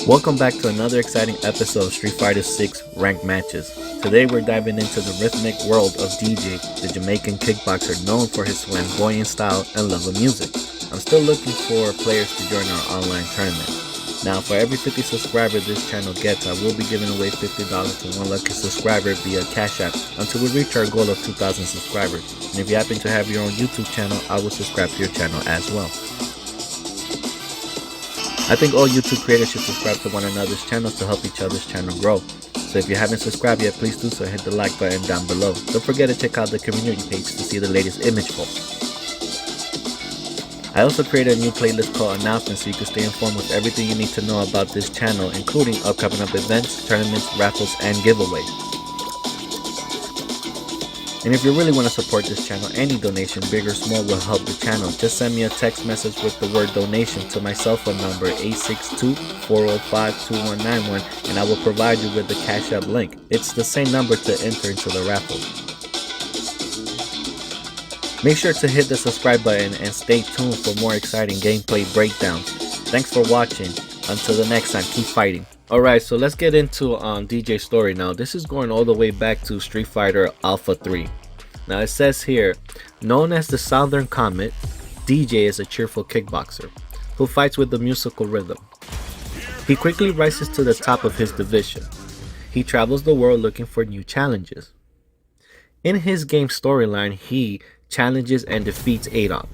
Welcome back to another exciting episode of Street Fighter 6 Ranked Matches. Today we're diving into the rhythmic world of Dee Jay, the Jamaican kickboxer known for his flamboyant style and love of music. I'm still looking for players to join our online tournament. Now, for every 50 subscribers this channel gets, I will be giving away $50 to one lucky subscriber via Cash App until we reach our goal of 2,000 subscribers. And if you happen to have your own YouTube channel, I will subscribe to your channel as well. I think all YouTube creators should subscribe to one another's channels to help each other's channel grow. So if you haven't subscribed yet, please do so. Hit the like button down below. Don't forget to check out the community page to see the latest image poll. I also created a new playlist called Announcements so you can stay informed with everything you need to know about this channel, including upcoming events, tournaments, raffles, and giveaways. And if you really want to support this channel, any donation, big or small, will help the channel. Just send me a text message with the word donation to my cell phone number 862-405-2191 and I will provide you with the Cash App link. It's the same number to enter into the raffle. Make sure to hit the subscribe button and stay tuned for more exciting gameplay breakdowns. Thanks for watching. Until the next time, keep fighting. Alright, so let's get into Dee Jay's story now. This is going all the way back to Street Fighter Alpha 3. Now it says here, known as the Southern Comet, Dee Jay is a cheerful kickboxer who fights with the musical rhythm. He quickly rises to the top of his division. He travels the world looking for new challenges. In his game storyline, he challenges and defeats A.K.I,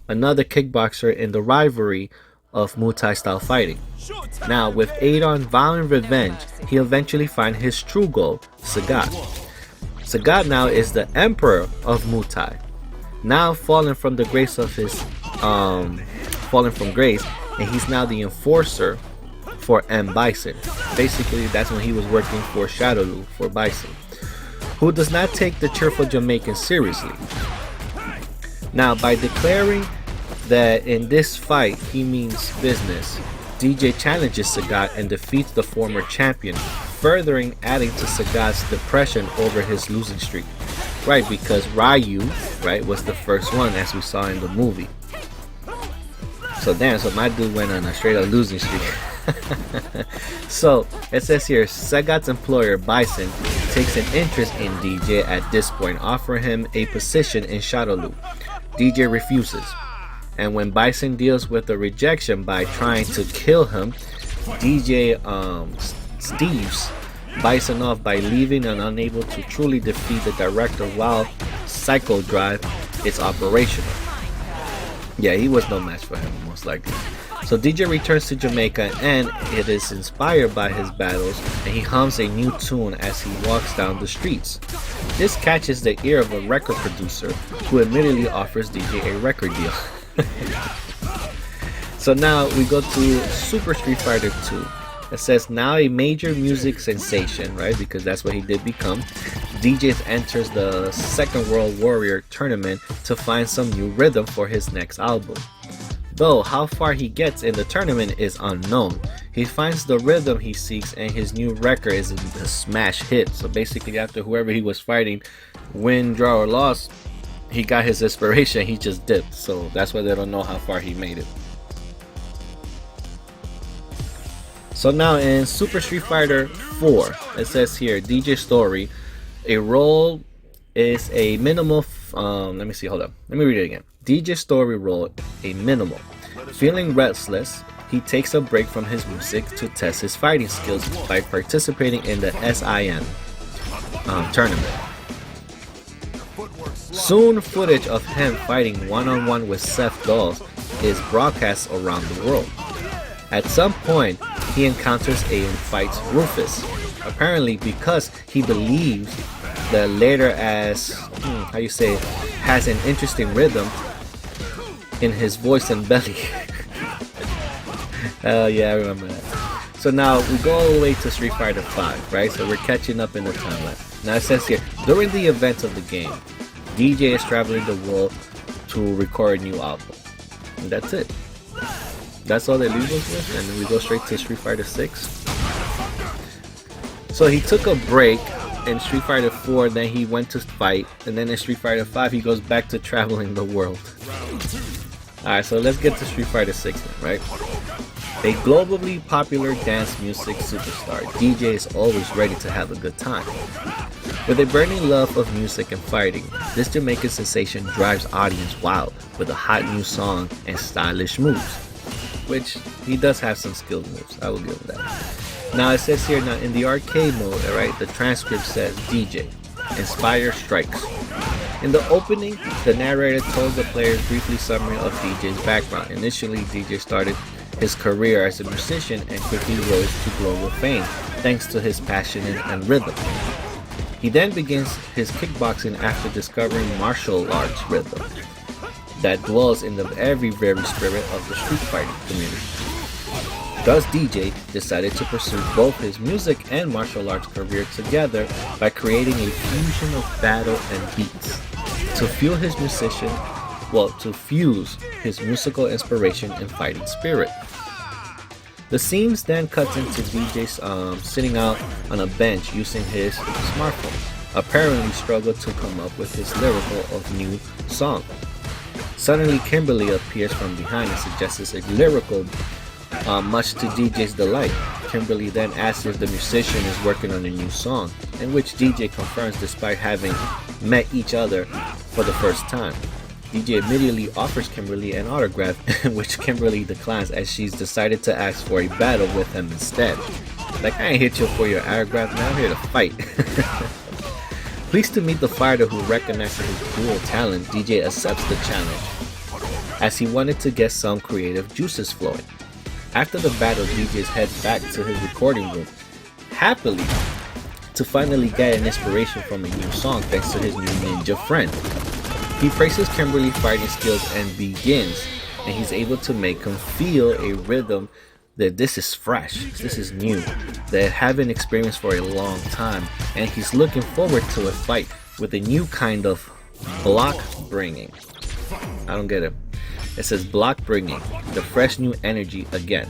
another kickboxer in the rivalry of Muay Thai style fighting. Now, with A.K.I vowing revenge, he eventually finds his true goal, Sagat. Sagat now is the emperor of Muay Thai, now fallen from the grace of his fallen from grace, and he's now the enforcer for M. Bison. Basically, that's when he was working for Shadowloo for Bison, who does not take the cheerful Jamaican seriously. Now, by declaring that in this fight he means business, Dee Jay challenges Sagat and defeats the former champion, furthering adding to Sagat's depression over his losing streak. Right, because Ryu, right, was the first one as we saw in the movie. So damn, so my dude went on a straight up losing streak. So it says here, Sagat's employer Bison takes an interest in Dee Jay at this point, offering him a position in Shadowloo. Dee Jay refuses. And when Bison deals with the rejection by trying to kill him, Dee Jay steves Bison off by leaving and unable to truly defeat the director while Psycho Drive is operational. Yeah, he was no match for him, most likely. So Dee Jay returns to Jamaica and it is inspired by his battles, and he hums a new tune as he walks down the streets. This catches the ear of a record producer who immediately offers Dee Jay a record deal. So now we go to Super Street Fighter 2. It says now a major music sensation, right? Because that's what he did become. Dee Jay enters the Second World Warrior tournament to find some new rhythm for his next album. Though how far he gets in the tournament is unknown. He finds the rhythm he seeks and his new record is a smash hit. So basically after whoever he was fighting, win, draw or loss, he got his inspiration, he just dipped. So that's why they don't know how far he made it. So now in Super Street Fighter 4, it says here, Dee Jay story, a role is a minimal, let me see, hold up. Let me read it again. Dee Jay story role, a minimal. Feeling restless, he takes a break from his music to test his fighting skills by participating in the SIM tournament. Soon footage of him fighting one-on-one with Seth Dolls is broadcast around the world. At some point, he encounters and fights Rufus, apparently because he believes that later as, has an interesting rhythm in his voice and belly. Yeah, I remember that. So now we go all the way to Street Fighter 5, right? So we're catching up in the timeline. Now it says here, during the events of the game, Dee Jay is traveling the world to record a new album. And that's it. That's all they leave us with, and then we go straight to Street Fighter 6. So he took a break in Street Fighter 4, then he went to fight, and then in Street Fighter 5 he goes back to traveling the world. Alright, so let's get to Street Fighter 6 then, right? A globally popular dance music superstar, DJ is always ready to have a good time. With a burning love of music and fighting, this Jamaican sensation drives audience wild with a hot new song and stylish moves. Which, he does have some skilled moves, I will give him that. Now it says here, now in the arcade mode, alright, the transcript says DJ, Inspire Strikes. In the opening, the narrator told the players briefly summary of DJ's background. Initially, DJ started his career as a musician and quickly rose to global fame thanks to his passion and rhythm. He then begins his kickboxing after discovering martial arts rhythm that dwells in the very spirit of the street fighting community. Thus, DJ decided to pursue both his music and martial arts career together by creating a fusion of battle and beats to fuse his musical inspiration and fighting spirit. The scenes then cuts into DJ sitting out on a bench using his smartphone, apparently struggled to come up with his lyrical of new song. Suddenly, Kimberly appears from behind and suggests a lyrical, much to DJ's delight. Kimberly then asks if the musician is working on a new song, in which DJ confirms despite having met each other for the first time. DJ immediately offers Kimberly an autograph, which Kimberly declines as she's decided to ask for a battle with him instead. Like, I ain't hit you for your autograph, man, I'm here to fight. Pleased to meet the fighter who recognizes his dual talent, DJ accepts the challenge, as he wanted to get some creative juices flowing. After the battle, DJ heads back to his recording room, happily, to finally get an inspiration from a new song thanks to his new ninja friend. He praises Kimberly's fighting skills and he's able to make him feel a rhythm that this is fresh, this is new, that haven't experienced for a long time, and he's looking forward to a fight with a new kind of block bringing. I don't get it. It says block bringing, the fresh new energy again.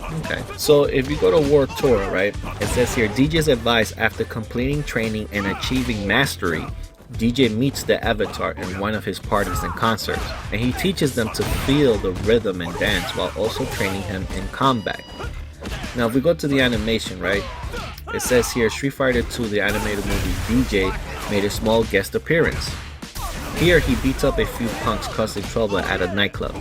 Okay, so if you go to War Tour, right, it says here, DJ's advice after completing training and achieving mastery, DJ meets the avatar in one of his parties and concerts, and he teaches them to feel the rhythm and dance while also training him in combat. Now if we go to the animation, right, it says here Street Fighter 2, the animated movie, DJ made a small guest appearance. Here he beats up a few punks causing trouble at a nightclub,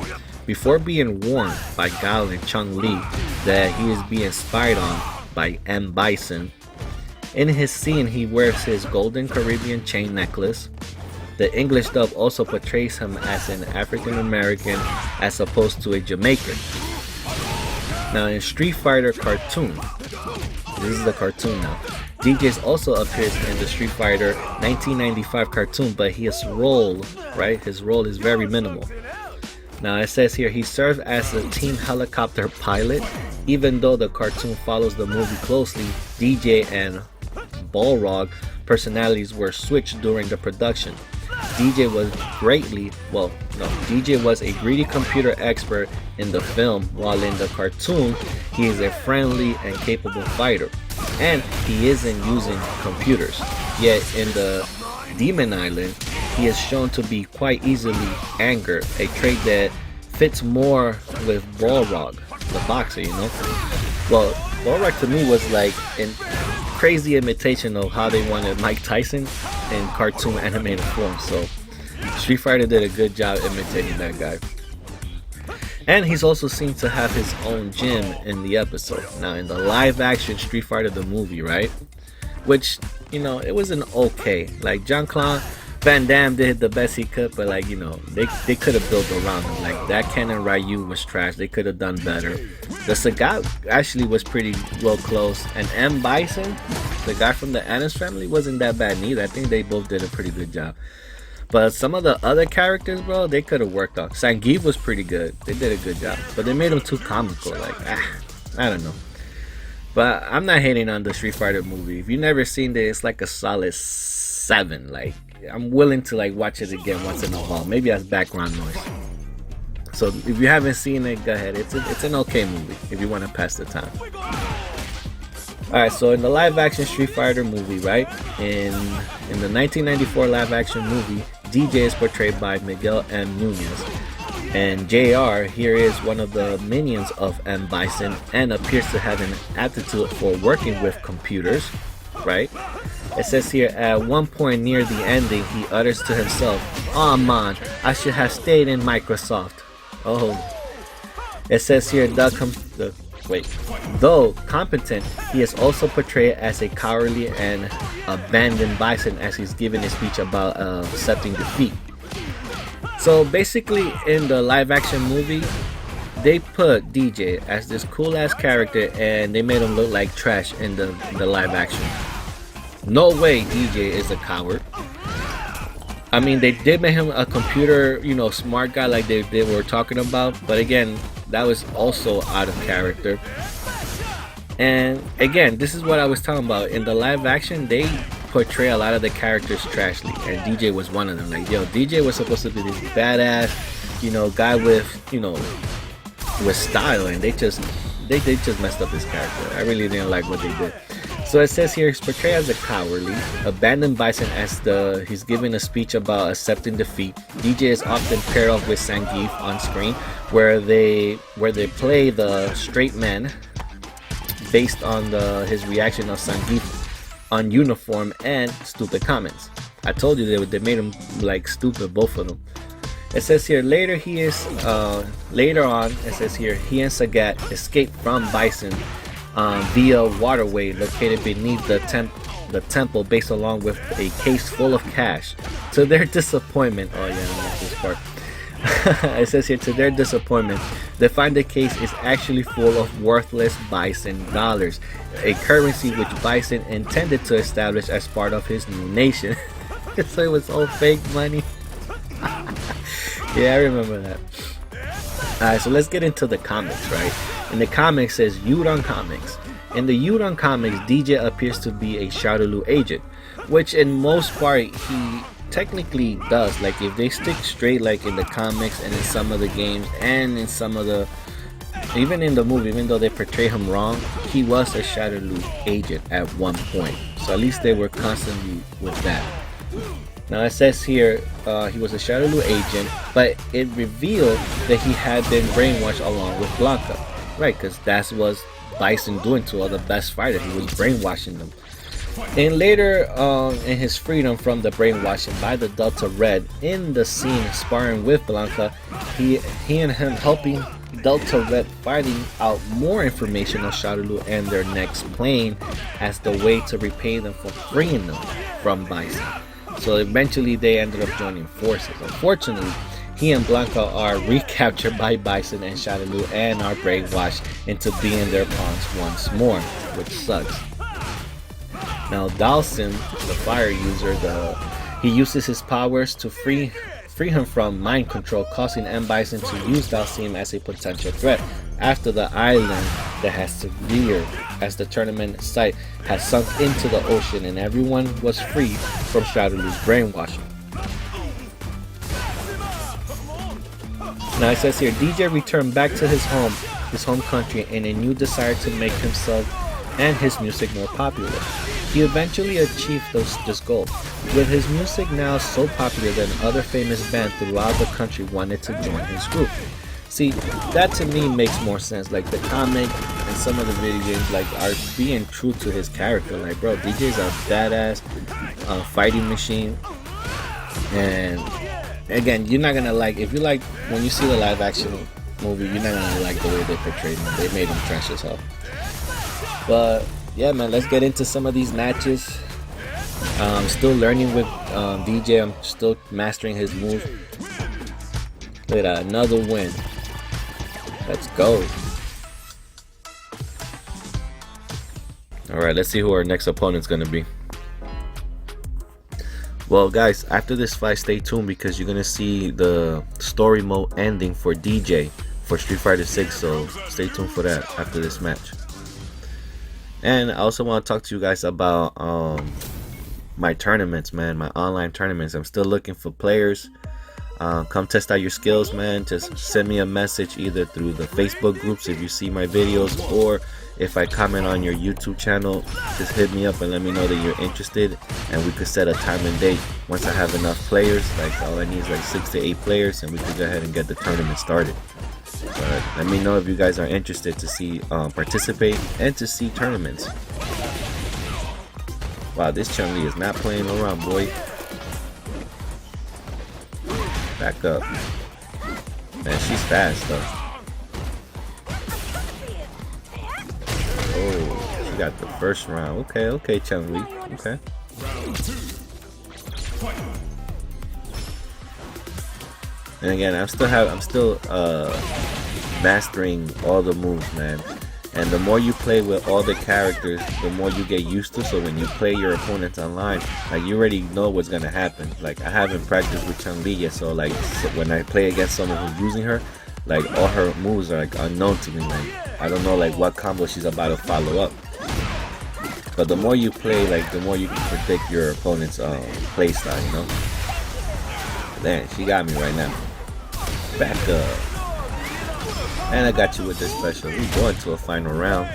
before being warned by Gao and Chun-Li that he is being spied on by M. Bison. In his scene, he wears his golden Caribbean chain necklace. The English dub also portrays him as an African American as opposed to a Jamaican. Now in Street Fighter cartoon, this is the cartoon now, DJ also appears in the Street Fighter 1995 cartoon, but his role is very minimal. Now it says here he serves as a team helicopter pilot. Even though the cartoon follows the movie closely, DJ and Balrog personalities were switched during the production. DJ was a greedy computer expert in the film, while in the cartoon he is a friendly and capable fighter, and he isn't using computers. Yet in the Demon Island, he is shown to be quite easily angered, a trait that fits more with Balrog, the boxer, you know. Well, Balrog to me was like a crazy imitation of how they wanted Mike Tyson in cartoon animated form. So Street Fighter did a good job imitating that guy. And he's also seen to have his own gym in the episode. Now in the live action Street Fighter the movie, right? Which, you know, it was an okay. Like Jean-Claude Van Damme did the best he could, but like, you know, they could have built around him. Like that Ken and Ryu was trash. They could have done better. The Sagat actually was pretty well close, and M. Bison, the guy from the Addams Family, wasn't that bad neither. I think they both did a pretty good job. But some of the other characters, bro, they could have worked on. Zangief was pretty good. They did a good job, but they made him too comical. Like, I don't know. But I'm not hating on the Street Fighter movie. If you've never seen it, it's like a solid 7. Like, I'm willing to like watch it again once in a while. Maybe as background noise. So if you haven't seen it, go ahead. It's an okay movie if you want to pass the time. Alright, so in the live action Street Fighter movie, right? In the 1994 live action movie, DJ is portrayed by Miguel M. Nunez. And JR here is one of the minions of M. Bison and appears to have an aptitude for working with computers, right? It says here, at one point near the ending, he utters to himself, "Oh man, I should have stayed in Microsoft." Oh. It says here, though competent, he is also portrayed as a cowardly and abandoned Bison as he's giving a speech about accepting defeat. So basically, in the live action movie, they put Dee Jay as this cool ass character and they made him look like trash in the live action. No way Dee Jay is a coward. I mean, they did make him a computer, smart guy like they were talking about, but again, that was also out of character. And again, this is what I was talking about. In the live action, they portray a lot of the characters trashly, and Dee Jay was one of them. Like, yo, Dee Jay was supposed to be this badass, guy with, with style, and they just messed up his character. I really didn't like what they did. So it says here, he's portrayed as a cowardly, abandoned Bison as he's giving a speech about accepting defeat. Dee Jay is often paired off with Zangief on screen, where they play the straight man based on his reaction of Zangief on uniform and stupid comments. I told you they made him like stupid, both of them. It says here later on it says here he and Sagat escaped from Bison via waterway located beneath the temple base along with a case full of cash. To their disappointment, oh yeah, I missed this part. It says here, to their disappointment, they find the case is actually full of worthless Bison dollars, a currency which Bison intended to establish as part of his new nation. So it was all fake money. Yeah, I remember that. Alright, so let's get into the comics, right? In the comics, it says Yudon Comics. In the Yudon Comics, Dee Jay appears to be a Shadowloo agent, which in most part he technically does. Like, if they stick straight, like in the comics and in some of the games and in some of the, even in the movie, even though they portray him wrong, he was a Shadowloo agent at one point. So at least they were constantly with that. Now it says here he was a Shadowloo agent, but it revealed that he had been brainwashed along with Blanca, right? Because that's what Bison doing to all the best fighters. He was brainwashing them. And later in his freedom from the brainwashing by the Delta Red, in the scene sparring with Blanca, he and him helping Delta Red finding out more information on Shadowloo and their next plane as the way to repay them for freeing them from Bison. So eventually they ended up joining forces. Unfortunately, he and Blanca are recaptured by Bison and Shadowloo and are brainwashed into being their pawns once more, which sucks. Now Dalsim, the fire user, he uses his powers to free him from mind control, causing M. Bison to use Dalsim as a potential threat after the island that has severed as the tournament site has sunk into the ocean and everyone was freed from Shadowloo's brainwashing. Now it says here, Dee Jay returned back to his home country in a new desire to make himself and his music more popular. He eventually achieved this goal, with his music now so popular that other famous bands throughout the country wanted to join his group. See, that to me makes more sense. Like, the comic and some of the video games like are being true to his character. Like, bro, Dee Jay's a badass fighting machine. And again, you're not gonna like, if you like, when you see the live action movie, you're not gonna like the way they portrayed him. They made him trash as hell. But yeah, man, let's get into some of these matches. I'm still learning with Dee Jay. I'm still mastering his move. Look at that, another win. Let's go. Alright, let's see who our next opponent's gonna be. Well, guys, after this fight, stay tuned because you're gonna see the story mode ending for Dee Jay for Street Fighter 6. So stay tuned for that after this match. And I also want to talk to you guys about my tournaments, man, my online tournaments. I'm still looking for players. Come test out your skills, man. Just send me a message either through the Facebook groups if you see my videos, or if I comment on your YouTube channel, just hit me up and let me know that you're interested, and we could set a time and date. Once I have enough players, like all I need is like 6 to 8 players, and we could go ahead and get the tournament started. But let me know if you guys are interested to see participate and to see tournaments. Wow, this Chun-Li is not playing around, boy. Back up. Man, she's fast though. Oh, she got the first round. Okay, Chun-Li. Okay. And again, I'm still mastering all the moves, man. And the more you play with all the characters, the more you get used to. So when you play your opponents online, like, you already know what's gonna happen. Like, I haven't practiced with Chun-Li yet, so like when I play against someone who's using her, like all her moves are like unknown to me. Like, I don't know like what combo she's about to follow up. But the more you play, like the more you can predict your opponent's play style, you know. Man, she got me right now. Back up. And I got you with this special. We going to a final round.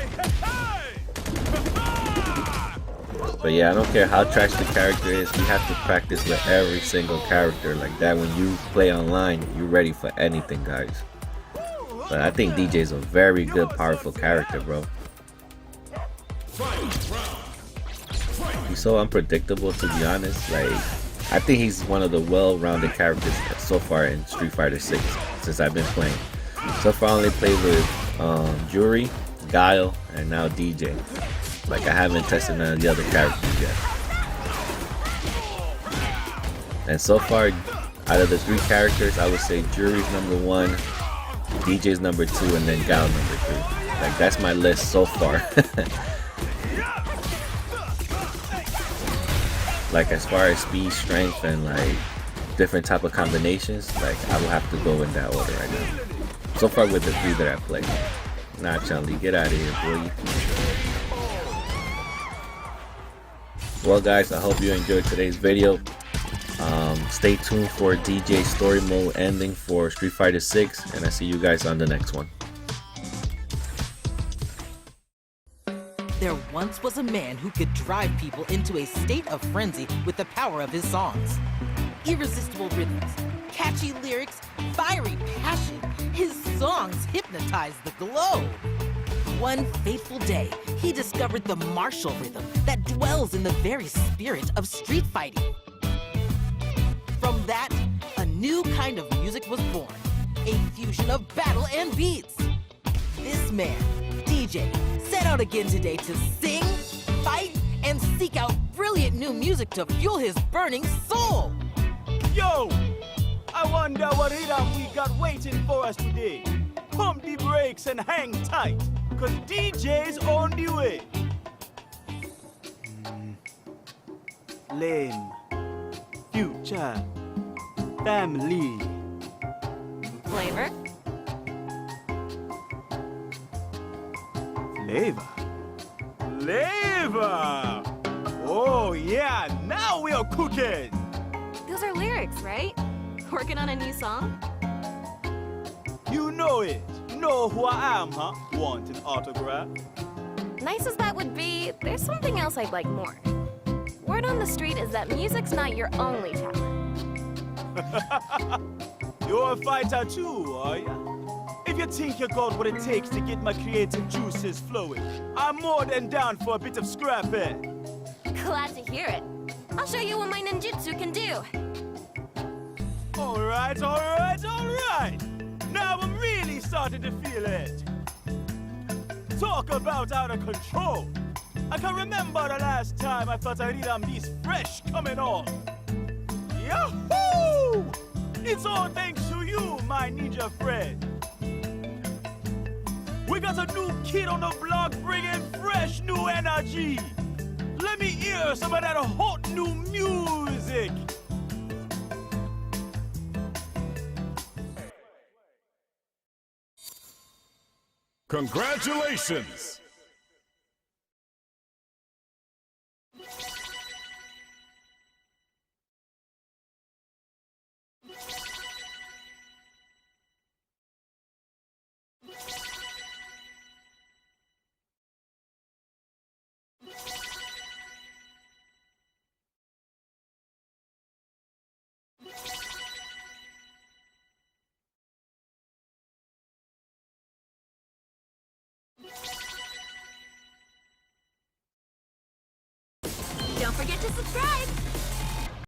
But yeah, I don't care how trash the character is. You have to practice with every single character. Like that, when you play online, you're ready for anything, guys. But I think Dee Jay is a very good, powerful character, bro. He's so unpredictable, to be honest. Like, I think he's one of the well-rounded characters so far in Street Fighter 6 since I've been playing. So far I only played with Jury, Guile, and now Dee Jay. Like, I haven't tested none of the other characters yet. And so far, out of the 3 characters, I would say Jury's number 1, Dee Jay's number 2, and then Guile number 3. Like, that's my list so far. Like, as far as speed, strength, and like different type of combinations, like I will have to go in that order right now. So far with the 3 that I played. Nah, Chun-Li, get out of here, boy. Well, guys, I hope you enjoyed today's video. Stay tuned for Dee Jay story mode ending for Street Fighter 6, and I see you guys on the next one. There once was a man who could drive people into a state of frenzy with the power of his songs. Irresistible rhythms, catchy lyrics, fiery passion, his songs hypnotized the globe. One fateful day, he discovered the martial rhythm that dwells in the very spirit of street fighting. From that, a new kind of music was born, a fusion of battle and beats. This man, Dee Jay, set out again today to sing, fight, and seek out brilliant new music to fuel his burning soul. Yo, I wonder what rhythm we got waiting for us today. Pump the brakes and hang tight, cause DJ's on the way. Lame, future, family. Flavor? Flavor? Flavor! Oh yeah, now we are cooking! Those are lyrics, right? Working on a new song? You know it. Know who I am, huh? Want an autograph? Nice as that would be, there's something else I'd like more. Word on the street is that music's not your only talent. You're a fighter too, are ya? If you think you got what it takes to get my creative juices flowing, I'm more than down for a bit of scrapping. Glad to hear it. I'll show you what my ninjutsu can do. Alright. Now I'm really starting to feel it. Talk about out of control. I can remember the last time I felt a rhythm this fresh coming on. Yahoo! It's all thanks to you, my ninja friend. We got a new kid on the block bringing fresh new energy. Let me hear some of that hot new music. Congratulations! Don't forget to subscribe.